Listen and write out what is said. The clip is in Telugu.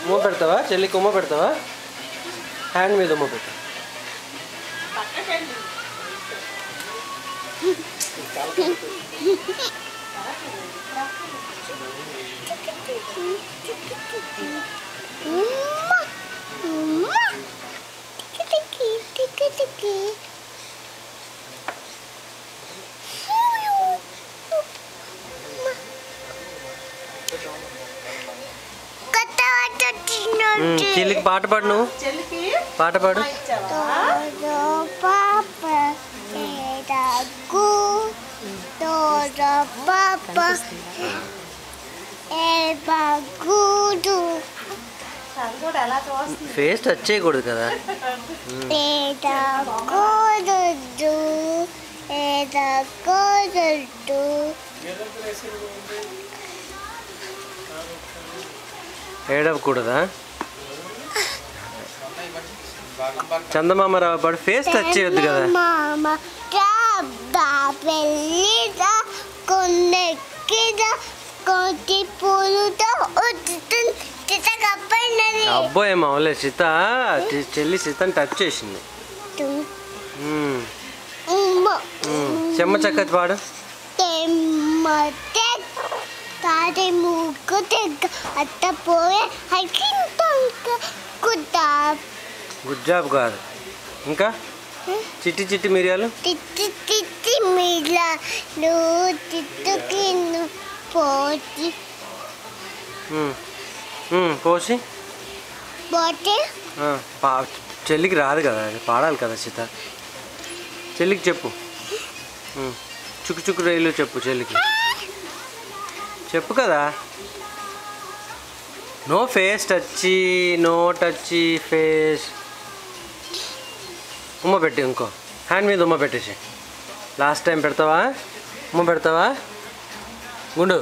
ఉమ్మ పెడతావా చెల్లికి? ఉమ్మ పెడతావా? హ్యాండ్ మీద ఉమ్మ పెట్టు. చెల్లికి పాట పాడు. నువ్వు పాట పాడు. ఫేస్ టచ్ చేయకూడదు కదా. ఏడవకూడదా? చందమామ రావు పాడు. ఫేస్ టచ్ చేయొద్దు కదా. అబ్బో ఏమో అవలే. సీత చెల్లి సీతని టచ్ చేసింది. చెమ్మ చక్కతి పాడు. గుడ్ జాబ్ కాదు. ఇంకా చిట్టి చిట్టి మిరియాలు. పోసి చెల్లికి రాదు కదా, పాడాలి కదా సీత. చెల్లికి చెప్పు. చుక్కు చుక్కు రైలు చెప్పు చెల్లికి. చెప్పు కదా. No face touch, no touch face. ఉమ్మ పెట్టి ఇంకో హ్యాండ్ మీద ఉమ్మ పెట్టేసి. లాస్ట్ టైం పెడతావా? ఉమ్మ పెడతావా గుండు?